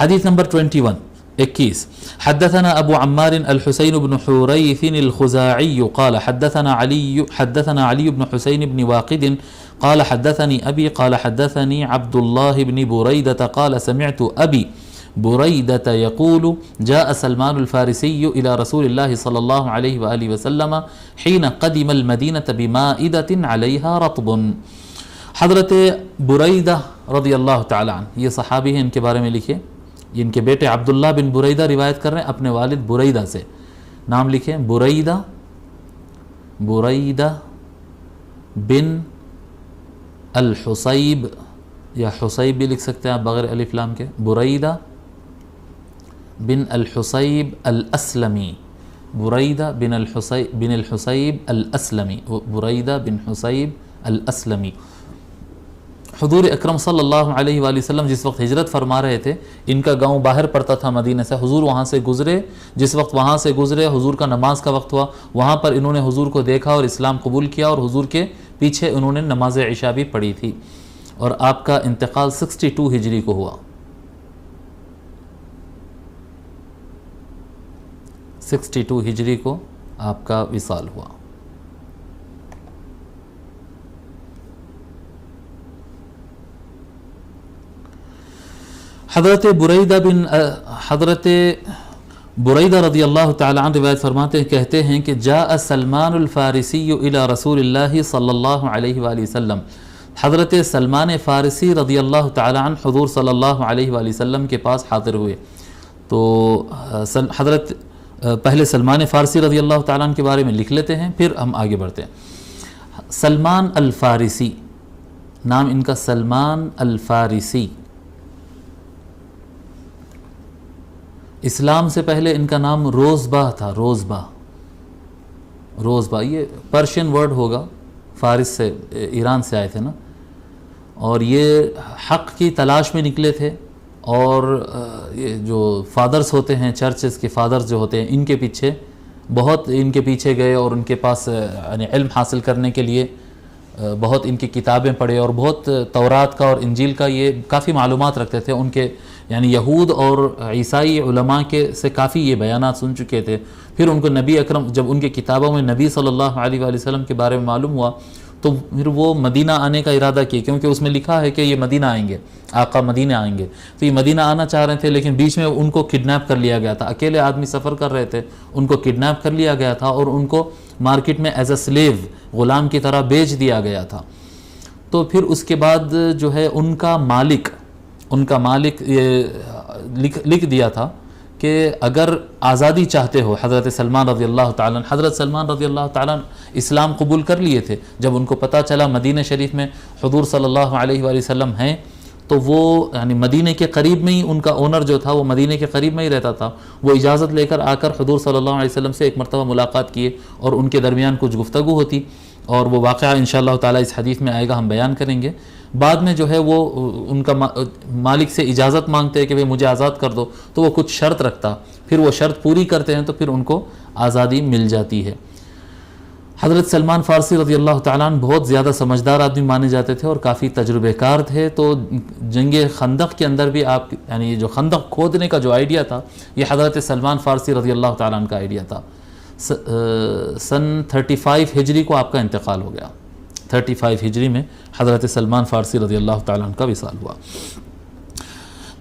حدیث نمبر 21 حدثنا ابو عمار الحسين بن حريث الخزاعي قال حدثنا علي بن حسين بن واقد قال حدثني ابي قال حدثني عبد الله بن بريدة قال سمعت ابي بريدة يقول جاء سلمان الفارسي إلى رسول الله صلى الله عليه وآله وسلم حين قدم المدينة بمائدة عليها رطب. حضرت بریدہ رضی اللہ تعالیٰ عنہ یہ صحابی ہیں، ان کے بارے میں لکھے، ان کے بیٹے عبداللہ بن بریدہ روایت کر رہے ہیں اپنے والد بریدہ سے. نام لکھیں بریدہ بن الحصیب، یا حصیب بھی لکھ سکتے ہیں آپ بغیر الف لام کے، بریدہ بن الحصیب الاسلمی، بریدہ بن الحصیب الاسلمی، بریدہ بن حصیب الاسلمی. حضور اکرم صلی اللہ علیہ وآلہ وسلم جس وقت ہجرت فرما رہے تھے، ان کا گاؤں باہر پڑتا تھا مدینہ سے، حضور وہاں سے گزرے. جس وقت وہاں سے گزرے حضور کا نماز کا وقت ہوا، وہاں پر انہوں نے حضور کو دیکھا اور اسلام قبول کیا، اور حضور کے پیچھے انہوں نے نماز عشاء بھی پڑھی تھی. اور آپ کا انتقال 62 ہجری کو ہوا، 62 ہجری کو آپ کا وصال ہوا. حضرت بریدہ رضی اللہ تعالی عنہ روایت فرماتے ہیں، کہتے ہیں کہ جاء سلمان الفارسی الی رسول اللہ صلی اللہ علیہ وآلہ وسلم. حضرت سلمان فارسی رضی اللہ تعالی عنہ حضور صلی اللہ علیہ وآلہ وسلم کے پاس حاضر ہوئے. تو حضرت پہلے سلمان فارسی رضی اللہ تعالیٰ عنہ کے بارے میں لکھ لیتے ہیں، پھر ہم آگے بڑھتے ہیں. سلمان الفارسی، نام ان کا سلمان الفارسی. اسلام سے پہلے ان کا نام روزبہ تھا، روزبہ. یہ پرشین ورڈ ہوگا، فارس سے، ایران سے آئے تھے نا، اور یہ حق کی تلاش میں نکلے تھے. اور یہ جو فادرز ہوتے ہیں، چرچز کے فادرز جو ہوتے ہیں، ان کے پیچھے گئے اور ان کے پاس یعنی علم حاصل کرنے کے لیے بہت ان کی کتابیں پڑھے، اور بہت تورات کا اور انجیل کا یہ کافی معلومات رکھتے تھے. ان کے یعنی یہود اور عیسائی علماء سے کافی یہ بیانات سن چکے تھے. پھر ان کو نبی اکرم، جب ان کی کتابوں میں نبی صلی اللہ علیہ وآلہ وسلم کے بارے میں معلوم ہوا، تو پھر وہ مدینہ آنے کا ارادہ کیا، کیونکہ اس میں لکھا ہے کہ یہ مدینہ آئیں گے، آقا مدینہ آئیں گے. تو یہ مدینہ آنا چاہ رہے تھے، لیکن بیچ میں ان کو کڈنیپ کر لیا گیا تھا. اکیلے آدمی سفر کر رہے تھے، ان کو کڈنیپ کر لیا گیا تھا اور ان کو مارکیٹ میں ایز اے سلیو، غلام کی طرح بیچ دیا گیا تھا. تو پھر اس کے بعد جو ہے ان کا مالک یہ لکھ دیا تھا کہ اگر آزادی چاہتے ہو، حضرت سلمان رضی اللہ تعالیٰ عنہ، حضرت سلمان رضی اللہ تعالیٰ عنہ اسلام قبول کر لیے تھے. جب ان کو پتہ چلا مدینہ شریف میں حضور صلی اللہ علیہ وآلہ وسلم ہیں، تو وہ یعنی مدینہ کے قریب میں ہی، ان کا اونر جو تھا وہ مدینہ کے قریب میں ہی رہتا تھا، وہ اجازت لے کر آ کر حضور صلی اللہ علیہ وسلم سے ایک مرتبہ ملاقات کیے، اور ان کے درمیان کچھ گفتگو ہوتی، اور وہ واقعہ انشاءاللہ تعالیٰ اس حدیث میں آئے گا، ہم بیان کریں گے. بعد میں جو ہے وہ ان کا مالک سے اجازت مانگتے ہیں کہ بھئی مجھے آزاد کر دو، تو وہ کچھ شرط رکھتا، پھر وہ شرط پوری کرتے ہیں تو پھر ان کو آزادی مل جاتی ہے. حضرت سلمان فارسی رضی اللہ تعالیٰ عنہ بہت زیادہ سمجھدار آدمی مانے جاتے تھے اور کافی تجربے کار تھے. تو جنگ خندق کے اندر بھی آپ یعنی جو خندق کھودنے کا جو آئیڈیا تھا، یہ حضرت سلمان فارسی رضی اللہ تعالیٰ عنہ کا آئیڈیا تھا. سن 35 ہجری کو آپ کا انتقال ہو گیا. 35 ہجری میں حضرت سلمان فارسی رضی اللہ تعالیٰ عنہ کا وصال ہوا.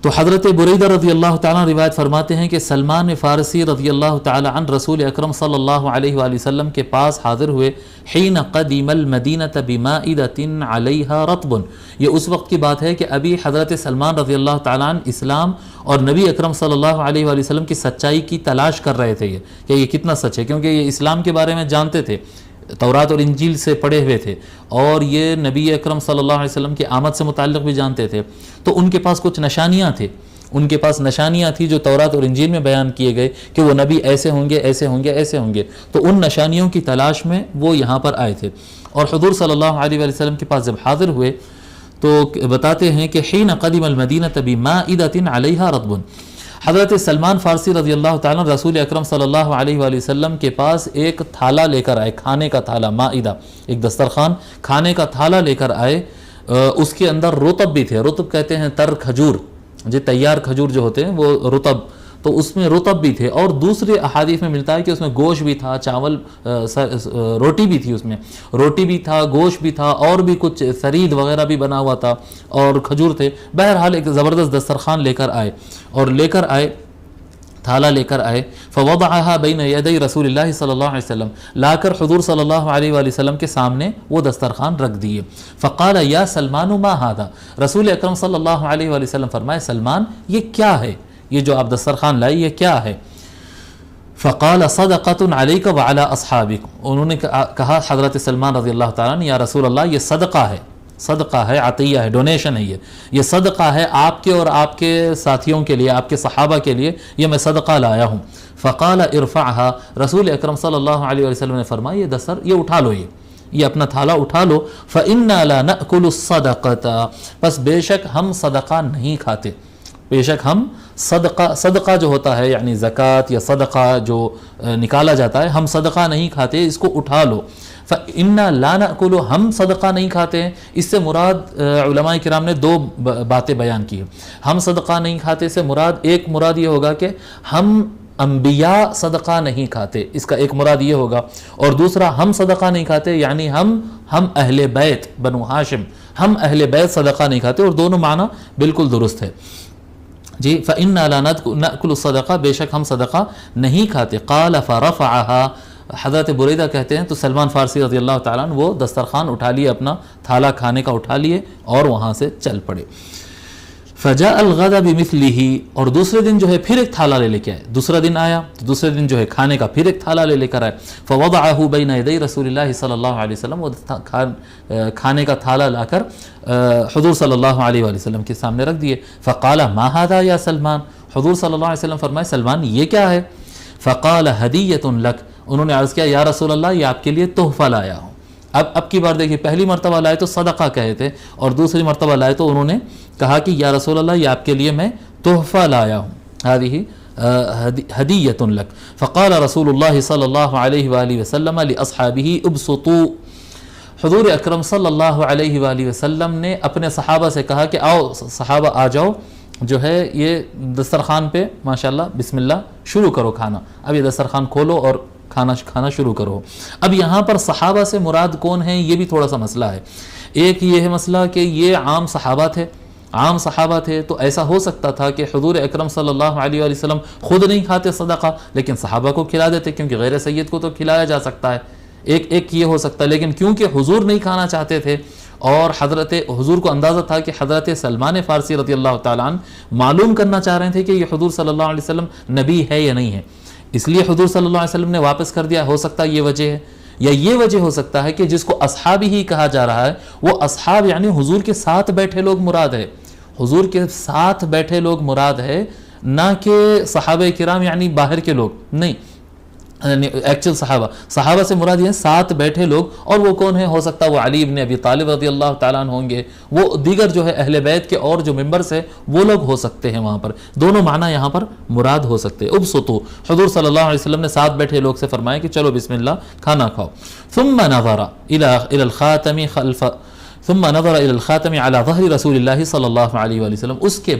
تو حضرت بریدہ رضی اللہ تعالیٰ عنہ روایت فرماتے ہیں کہ سلمان فارسی رضی اللہ تعالیٰ عنہ رسول اکرم صلی اللہ علیہ وآلہ وسلم کے پاس حاضر ہوئے حین قدم المدینۃ بمائدۃ علیہا رطب. یہ اس وقت کی بات ہے کہ ابھی حضرت سلمان رضی اللہ تعالیٰ عنہ اسلام اور نبی اکرم صلی اللہ علیہ وآلہ وسلم کی سچائی کی تلاش کر رہے تھے، کہ یہ کتنا سچ ہے، کیونکہ یہ اسلام کے بارے میں جانتے تھے، تورات اور انجیل سے پڑھے ہوئے تھے، اور یہ نبی اکرم صلی اللہ علیہ وسلم کی آمد سے متعلق بھی جانتے تھے. تو ان کے پاس کچھ نشانیاں تھے، ان کے پاس نشانیاں تھیں جو تورات اور انجیل میں بیان کیے گئے کہ وہ نبی ایسے ہوں گے، ایسے ہوں گے، ایسے ہوں گے. تو ان نشانیوں کی تلاش میں وہ یہاں پر آئے تھے. اور حضور صلی اللہ علیہ وآلہ وسلم کے پاس جب حاضر ہوئے تو بتاتے ہیں کہ حین قدم المدینۃ بمائدۃ علیہا رطب. حضرت سلمان فارسی رضی اللہ تعالیٰ رسول اکرم صلی اللہ علیہ وآلہ وسلم کے پاس ایک تھالا لے کر آئے، کھانے کا تھالا، مائدہ ایک دسترخوان، کھانے کا تھالا لے کر آئے. اس کے اندر رطب بھی تھے. رطب کہتے ہیں تر کھجور، جو تیار کھجور جو ہوتے ہیں وہ رطب، تو اس میں رطب بھی تھے، اور دوسرے احادیث میں ملتا ہے کہ اس میں گوشت بھی تھا، چاول روٹی بھی تھی، اس میں روٹی بھی تھا، گوشت بھی تھا، اور بھی کچھ سرید وغیرہ بھی بنا ہوا تھا، اور کھجور تھے۔ بہرحال ایک زبردست دسترخوان لے کر آئے، اور لے کر آئے، تھالا لے کر آئے، فوضعها بین یدی رسول اللہ صلی اللہ علیہ وسلم، لا کر حضور صلی اللہ علیہ وآلہ وسلم کے سامنے وہ دسترخوان رکھ دیے۔ فقال یا سلمان ما هذا، رسول اکرم صلی اللہ علیہ وآلہ وسلم فرمائے سلمان یہ کیا ہے، یہ جو آپ دسترخوان لائے یہ کیا ہے؟ فقال صدقۃ علیک وعلی اصحابک، انہوں نے کہا حضرت سلمان رضی اللہ تعالیٰ عنہ، یا رسول اللہ یہ صدقہ ہے، صدقہ ہے، عطیہ ہے، ڈونیشن ہے، یہ صدقہ ہے آپ کے اور آپ کے ساتھیوں کے لیے، آپ کے صحابہ کے لیے، یہ میں صدقہ لایا ہوں۔ فقال ارفعها، رسول اکرم صلی اللہ علیہ وسلم نے فرمایا یہ اٹھا لو، یہ اپنا تھالا اٹھا لو۔ فإنا لا نأكل الصدقۃ، پس بے شک ہم صدقہ نہیں کھاتے، بے شک ہم صدقہ جو ہوتا ہے یعنی زکوٰۃ یا صدقہ جو نکالا جاتا ہے، ہم صدقہ نہیں کھاتے، اس کو اٹھا لو۔ فإنا لا نأكل، ہم صدقہ نہیں کھاتے ہیں، اس سے مراد علماء کرام نے دو باتیں بیان کی ہیں۔ ہم صدقہ نہیں کھاتے سے ایک مراد یہ ہوگا کہ ہم انبیاء صدقہ نہیں کھاتے، اس کا ایک مراد یہ ہوگا، اور دوسرا ہم صدقہ نہیں کھاتے یعنی ہم اہل بیت بنو ہاشم، ہم اہل بیت صدقہ نہیں کھاتے، اور دونوں معنی بالکل درست ہے جی۔ فإنا لا نأكل الصدقہ، بے شک ہم صدقہ نہیں کھاتے۔ قال فرفعها، حضرت بریدہ کہتے ہیں تو سلمان فارسی رضی اللہ تعالیٰ عنہ وہ دسترخوان اٹھا لیے، اپنا تھالا کھانے کا اٹھا لیے، اور وہاں سے چل پڑے۔ فجاء الغد بمثله، اور دوسرے دن جو ہے پھر ایک تھالا لے کے آئے، دوسرا دن آیا تو دوسرے دن جو ہے کھانے کا پھر ایک تھالا لے کر آئے۔ فوضعه بین یدی رسول اللہ صلی اللہ علیہ وسلم، وہ کھانے کا تھالا لا کر حضور صلی اللہ علیہ وآلہ وسلم کے سامنے رکھ دیے۔ فقال ما هذا یا سلمان، حضور صلی اللہ علیہ وسلم فرمائے سلمان یہ کیا ہے؟ فقال ہدیۃ لک، انہوں نے عرض کیا یا رسول اللہ یہ آپ کے لیے تحفہ لایا ہوں۔ اب کی بار دیکھیے، پہلی مرتبہ لائے تو صدقہ کہے تھے، اور دوسری مرتبہ لائے تو انہوں نے کہا کہ یا رسول اللہ یہ آپ کے لیے میں تحفہ لایا ہوں، هذه ہدیۃ لک۔ فقال رسول اللہ صلی اللہ علیہ وآلہ وسلم لاصحابہ ابسطوا، حضور اکرم صلی اللہ علیہ وآلہ وسلم نے اپنے صحابہ سے کہا کہ آؤ صحابہ آ جاؤ، جو ہے یہ دسترخوان پہ ماشاءاللہ بسم اللہ شروع کرو کھانا، اب یہ دسترخوان کھولو اور کھانا شروع کرو۔ اب یہاں پر صحابہ سے مراد کون ہیں یہ بھی تھوڑا سا مسئلہ ہے۔ ایک یہ ہے مسئلہ کہ یہ عام صحابہ تھے تو ایسا ہو سکتا تھا کہ حضور اکرم صلی اللہ علیہ وآلہ وسلم خود نہیں کھاتے صدقہ، لیکن صحابہ کو کھلا دیتے، کیونکہ غیر سید کو تو کھلایا جا سکتا ہے، ایک یہ ہو سکتا ہے۔ لیکن کیونکہ حضور نہیں کھانا چاہتے تھے، اور حضور کو اندازہ تھا کہ حضرت سلمان فارسی رضی اللہ تعالیٰ عنہ معلوم کرنا چاہ رہے تھے کہ یہ حضور صلی اللہ علیہ وسلم نبی ہے یا نہیں ہے، اس لیے حضور صلی اللہ علیہ وسلم نے واپس کر دیا۔ ہو سکتا ہے یہ وجہ ہے، یا یہ وجہ ہو سکتا ہے کہ جس کو اصحاب ہی کہا جا رہا ہے وہ اصحاب یعنی حضور کے ساتھ بیٹھے لوگ مراد ہے، حضور کے ساتھ بیٹھے لوگ مراد ہے، نہ کہ صحابہ کرام یعنی باہر کے لوگ، نہیں، ایکچوئل صحابہ سے مراد یہ ساتھ بیٹھے لوگ، اور وہ کون ہیں؟ ہو سکتا ہے وہ علی ابن ابی طالب رضی اللہ تعالیٰ عنہ ہوں گے، وہ دیگر جو ہے اہل بیت کے اور جو ممبرز ہیں وہ لوگ ہو سکتے ہیں، وہاں پر دونوں معنی یہاں پر مراد ہو سکتے ہیں۔ ابسطوا، حضور صلی اللہ علیہ وسلم نے ساتھ بیٹھے لوگ سے فرمایا کہ چلو بسم اللہ کھانا کھاؤ۔ ثم نظر الى الخاتم على ظهر رسول اللہ صلی اللہ علیہ وآلہ وسلم، اس کے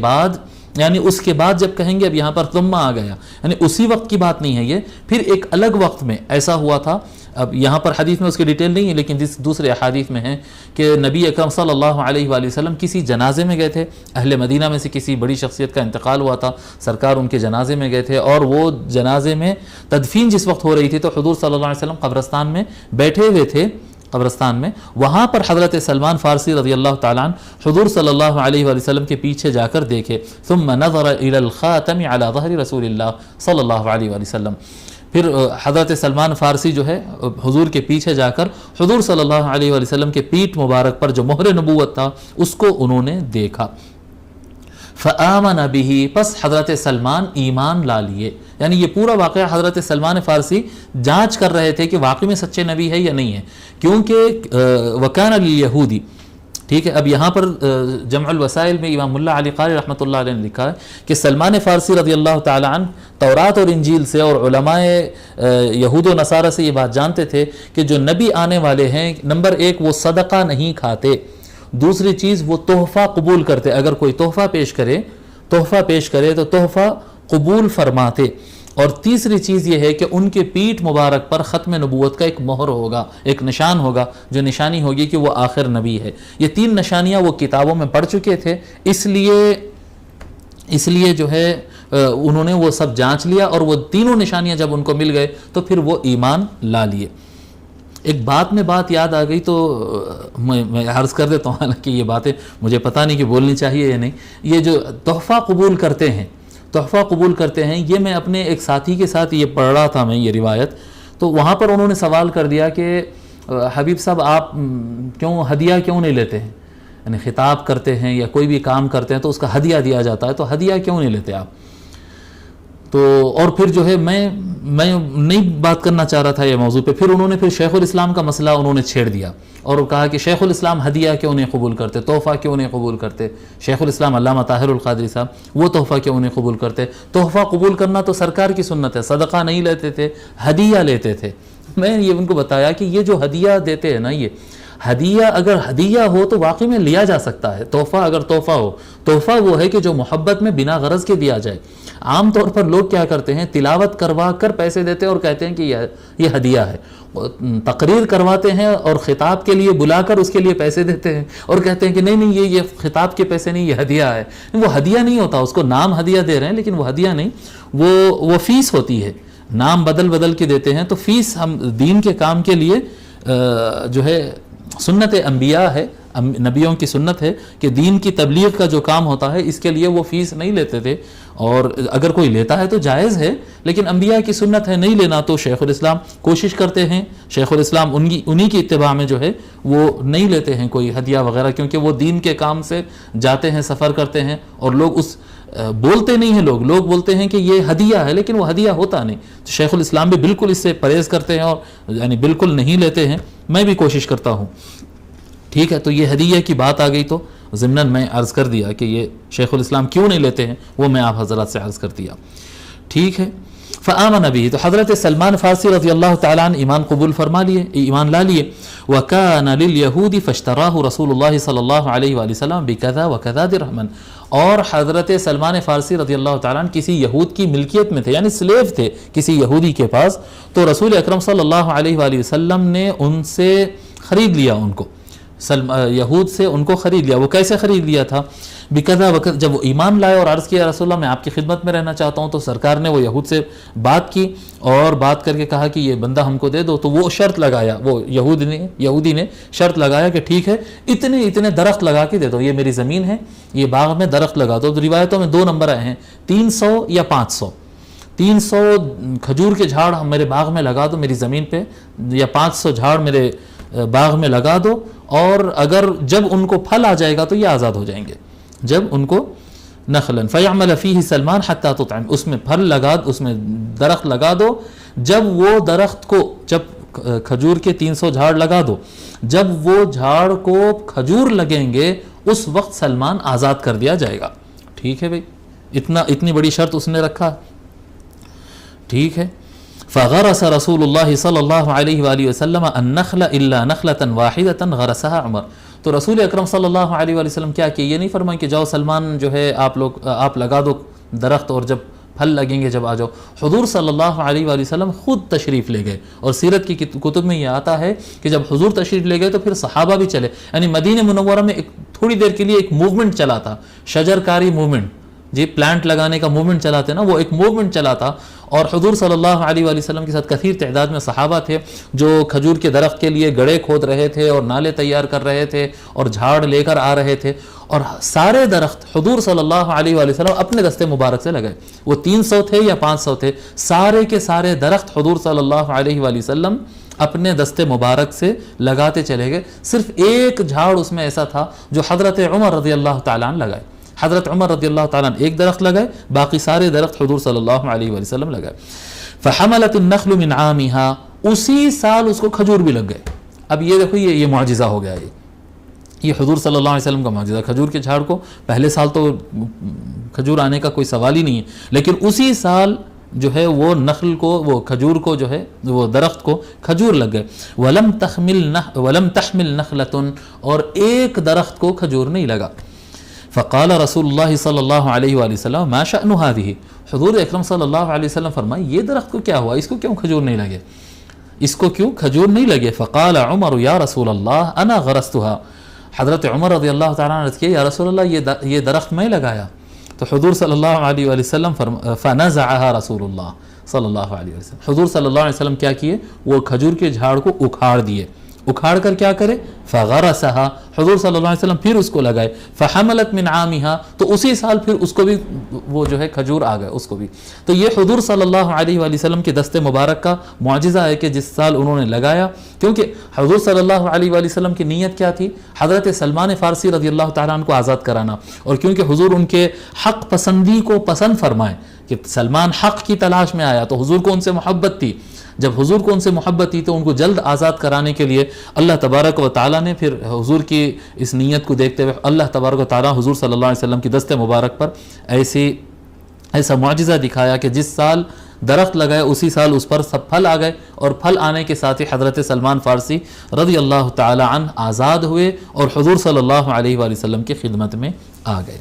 بعد جب کہیں گے، اب یہاں پر ثم آ گیا، یعنی اسی وقت کی بات نہیں ہے یہ، پھر ایک الگ وقت میں ایسا ہوا تھا۔ اب یہاں پر حدیث میں اس کی ڈیٹیل نہیں ہے، لیکن دوسرے احادیث میں ہے کہ نبی اکرم صلی اللہ علیہ وآلہ وسلم کسی جنازے میں گئے تھے، اہل مدینہ میں سے کسی بڑی شخصیت کا انتقال ہوا تھا، سرکار ان کے جنازے میں گئے تھے، اور وہ جنازے میں تدفین جس وقت ہو رہی تھی تو حضور صلی اللہ علیہ وسلم قبرستان میں بیٹھے ہوئے تھے، وہاں پر حضرت سلمان فارسی رضی اللہ تعالیٰ عنہ حضور صلی اللہ علیہ وآلہ وسلم کے پیچھے جا کر دیکھے۔ ثم نظر الى الخاتم على ظهر رسول اللہ صلی اللہ علیہ وآلہ وسلم، پھر حضرت سلمان فارسی جو ہے حضور کے پیچھے جا کر حضور صلی اللہ علیہ وآلہ وسلم کے پیٹھ مبارک پر جو مہر نبوت تھا اس کو انہوں نے دیکھا۔ فآمن به، پس حضرت سلمان ایمان لا لیے، یعنی یہ پورا واقعہ حضرت سلمان فارسی جانچ کر رہے تھے کہ واقعی میں سچے نبی ہے یا نہیں ہے، کیونکہ وکان للیہودی، ٹھیک ہے۔ اب یہاں پر جمع الوسائل میں امام اللہ علی قاری رحمۃ اللہ علیہ نے لکھا ہے کہ سلمان فارسی رضی اللہ تعالیٰ عنہ تورات اور انجیل سے اور علماء یہود و نصارہ سے یہ بات جانتے تھے کہ جو نبی آنے والے ہیں، نمبر ایک وہ صدقہ نہیں کھاتے، دوسری چیز وہ تحفہ قبول کرتے، اگر کوئی تحفہ پیش کرے تحفہ پیش کرے تو تحفہ قبول فرماتے. اور تیسری چیز یہ ہے کہ ان کے پیٹھ مبارک پر ختم نبوت کا ایک مہر ہوگا، ایک نشان ہوگا، جو نشانی ہوگی کہ وہ آخر نبی ہے. یہ 3 نشانیاں وہ کتابوں میں پڑھ چکے تھے، اس لیے جو ہے انہوں نے وہ سب جانچ لیا، اور وہ تینوں نشانیاں جب ان کو مل گئے تو پھر وہ ایمان لا لیے. ایک بات یاد آ گئی تو میں عرض کر دیتا ہوں، حالانکہ یہ باتیں مجھے پتہ نہیں کہ بولنی چاہیے یا نہیں. یہ جو تحفہ قبول کرتے ہیں یہ میں اپنے ایک ساتھی کے ساتھ یہ پڑھ رہا تھا میں یہ روایت، تو وہاں پر انہوں نے سوال کر دیا کہ حبیب صاحب آپ ہدیہ کیوں نہیں لیتے ہیں؟ یعنی خطاب کرتے ہیں یا کوئی بھی کام کرتے ہیں تو اس کا ہدیہ دیا جاتا ہے، تو ہدیہ کیوں نہیں لیتے آپ؟ تو اور پھر جو ہے میں نہیں بات کرنا چاہ رہا تھا یہ موضوع پہ. پھر انہوں نے شیخ الاسلام کا مسئلہ انہوں نے چھیڑ دیا اور کہا کہ شیخ الاسلام ہدیہ کیوں نہیں قبول کرتے، تحفہ کیوں نہیں قبول کرتے؟ شیخ الاسلام علامہ طاہر القادری صاحب وہ تحفہ کیوں نہیں قبول کرتے؟ تحفہ قبول کرنا تو سرکار کی سنت ہے، صدقہ نہیں لیتے تھے، ہدیہ لیتے تھے. میں یہ ان کو بتایا کہ یہ جو ہدیہ دیتے ہیں نا، یہ ہدیہ اگر ہدیہ ہو تو واقعی میں لیا جا سکتا ہے. تحفہ اگر تحفہ ہو، تحفہ وہ ہے کہ جو محبت میں بنا غرض کے دیا جائے. عام طور پر لوگ کیا کرتے ہیں، تلاوت کروا کر پیسے دیتے ہیں اور کہتے ہیں کہ یہ ہدیہ ہے. تقریر کرواتے ہیں اور خطاب کے لیے بلا کر اس کے لیے پیسے دیتے ہیں اور کہتے ہیں کہ نہیں یہ خطاب کے پیسے نہیں، یہ ہدیہ ہے. وہ ہدیہ نہیں ہوتا، اس کو نام ہدیہ دے رہے ہیں لیکن وہ ہدیہ نہیں، وہ فیس ہوتی ہے. نام بدل کے دیتے ہیں تو فیس ہم دین کے کام کے لیے جو ہے سنت انبیاء ہے، نبیوں کی سنت ہے کہ دین کی تبلیغ کا جو کام ہوتا ہے اس کے لیے وہ فیس نہیں لیتے تھے. اور اگر کوئی لیتا ہے تو جائز ہے، لیکن انبیاء کی سنت ہے نہیں لینا. تو شیخ الاسلام کوشش کرتے ہیں، شیخ الاسلام انہی کی اتباع میں جو ہے وہ نہیں لیتے ہیں کوئی ہدیہ وغیرہ، کیونکہ وہ دین کے کام سے جاتے ہیں، سفر کرتے ہیں اور لوگ بولتے نہیں ہیں، لوگ بولتے ہیں کہ یہ ہدیہ ہے لیکن وہ ہدیہ ہوتا نہیں. تو شیخ الاسلام بھی بالکل اس سے پرہیز کرتے ہیں اور یعنی بالکل نہیں لیتے ہیں. میں بھی کوشش کرتا ہوں. ٹھیک ہے، تو یہ ہدیہ کی بات آ گئی تو ضمناً میں عرض کر دیا کہ یہ شیخ الاسلام کیوں نہیں لیتے ہیں، وہ میں آپ حضرات سے عرض کر دیا. ٹھیک ہے، فآمن به، تو حضرت سلمان فارسی رضی اللہ تعالیٰ عنہ ایمان قبول فرما لیے، ایمان لا لیے. وَكَانَ لِلْيَهُودِ فَاشْتَرَاهُ رسول اللہ صلی اللہ علیہ وآلہ وسلم بِكَذَا وَكَذَا دِرْهَمًا. اور حضرت سلمان فارسی رضی اللہ تعالیٰ عنہ کسی یہود کی ملکیت میں تھے، یعنی سلیو تھے کسی یہودی کے پاس. تو رسول اکرم صلی اللہ علیہ وآلہ وسلم نے ان سے خرید لیا، ان کو یہود سے ان کو خرید لیا. وہ کیسے خرید لیا تھا؟ بکذا وقت جب وہ ایمان لائے اور عرض کیا رسول اللہ میں آپ کی خدمت میں رہنا چاہتا ہوں، تو سرکار نے وہ یہود سے بات کی اور بات کر کے کہا کہ یہ بندہ ہم کو دے دو. تو وہ شرط لگایا، وہ یہودی نے شرط لگایا کہ ٹھیک ہے اتنے درخت لگا کے دے دو، یہ میری زمین ہے، یہ باغ میں درخت لگا دو. تو روایتوں میں 2 نمبر آئے ہیں، 300 یا 500. 300 کھجور کے جھاڑ میرے باغ میں لگا دو میری زمین پہ، یا 500 جھاڑ میرے باغ میں لگا دو، اور اگر جب ان کو پھل آ جائے گا تو یہ آزاد ہو جائیں گے. جب ان کو نخلاً فیعمل فیہ سلمان حتی تطعم، اس میں پھل لگا، اس میں درخت لگا دو. جب وہ درخت کو، جب کھجور کے 300 جھاڑ لگا دو، جب وہ جھاڑ کو کھجور لگیں گے اس وقت سلمان آزاد کر دیا جائے گا. ٹھیک ہے بھائی، اتنی بڑی شرط اس نے رکھا. ٹھیک ہے. فغرس رسول اللہ صلی اللہ علیہ وآلہ وسلم النخل الا نخلة واحدة غرسها عمر. تو رسول اکرم صلی اللہ علیہ وآلہ وسلم کیا کہ یہ نہیں فرمائیں کہ جاؤ سلمان جو ہے آپ لگا دو درخت اور جب پھل لگیں گے جب آ جاؤ. حضور صلی اللہ علیہ وآلہ وسلم خود تشریف لے گئے، اور سیرت کی کتب میں یہ آتا ہے کہ جب حضور تشریف لے گئے تو پھر صحابہ بھی چلے. یعنی مدینہ منورہ میں تھوڑی دیر کے لیے ایک موومنٹ چلا تھا، شجر کاری موومنٹ، جی پلانٹ لگانے کا موومنٹ چلاتے نا، وہ ایک موومنٹ چلا تھا. اور حضور صلی اللہ علیہ وآلہ وسلم کے ساتھ کثیر تعداد میں صحابہ تھے جو کھجور کے درخت کے لیے گڑھے کھود رہے تھے اور نالے تیار کر رہے تھے اور جھاڑ لے کر آ رہے تھے. اور سارے درخت حضور صلی اللہ علیہ وآلہ وسلم اپنے دستے مبارک سے لگائے. وہ 300 تھے یا 500 تھے، سارے کے سارے درخت حضور صلی اللہ علیہ وآلہ وسلم اپنے دستے مبارک سے لگاتے چلے گئے. صرف ایک جھاڑ اس میں ایسا تھا جو حضرت عمر رضی اللہ تعالیٰ عنہ لگائے. حضرت عمر رضی اللہ تعالیٰ عنہ ایک درخت لگائے، باقی سارے درخت حضور صلی اللہ علیہ وآلہ وسلم لگائے. فحملت النخل من عامها، اسی سال اس کو کھجور بھی لگ گئے. اب یہ دیکھو یہ معجزہ ہو گیا. یہ حضور صلی اللہ علیہ وسلم کا معجزہ. کھجور کے جھاڑ کو پہلے سال تو کھجور آنے کا کوئی سوال ہی نہیں ہے، لیکن اسی سال جو ہے وہ نخل کو، وہ کھجور کو جو ہے وہ درخت کو کھجور لگ گئے. ولم تحمل نخلۃ، اور ایک درخت کو کھجور نہیں لگا. فقال رسول اللہ صلی اللہ علیہ وآلہ وسلم ما شأن هذه، حضور اکرم صلی اللہ علیہ وسلم فرمائے یہ درخت کو کیا ہوا، اس کو کیوں کھجور نہیں لگے، اس کو کیوں کھجور نہیں لگے. فقال عمر یا رسول اللہ انا غرستها، حضرت عمر رضی اللہ تعالیٰ عنہ نے کیا یا رسول اللہ یہ درخت میں لگایا. تو حضور صلی اللہ علیہ وآلہ وسلم فنزعها رسول اللہ صلی اللہ علیہ وسلم، حضور صلی اللہ علیہ وسلم کیا کیے، وہ کھجور کے جھاڑ کو اکھاڑ دیے، اکھاڑ کر کیا کرے، فغرسها، حضور صلی اللہ علیہ وسلم پھر اس کو لگائے، فحملت من عامها، تو اسی سال پھر اس کو بھی وہ جو ہے کھجور آ گئے اس کو بھی. تو یہ حضور صلی اللہ علیہ وآلہ وسلم کے دست مبارک کا معجزہ ہے کہ جس سال انہوں نے لگایا، کیونکہ حضور صلی اللہ علیہ وآلہ وسلم کی نیت کیا تھی، حضرت سلمان فارسی رضی اللہ تعالیٰ عنہ کو آزاد کرانا، اور کیونکہ حضور ان کے حق پسندی کو پسند فرمائے کہ سلمان حق کی تلاش میں آیا، تو حضور کو ان سے محبت تھی. جب حضور کو ان سے محبت تھی تو ان کو جلد آزاد کرانے کے لیے اللہ تبارک و تعالیٰ نے پھر حضور کی اس نیت کو دیکھتے ہوئے اللہ تبارک و تعالیٰ حضور صلی اللہ علیہ وسلم کی دست مبارک پر ایسا معجزہ دکھایا کہ جس سال درخت لگائے اسی سال اس پر سب پھل آ گئے، اور پھل آنے کے ساتھ ہی حضرت سلمان فارسی رضی اللہ تعالیٰ عنہ آزاد ہوئے اور حضور صلی اللہ علیہ وآلہ وسلم کی خدمت میں آ گئے.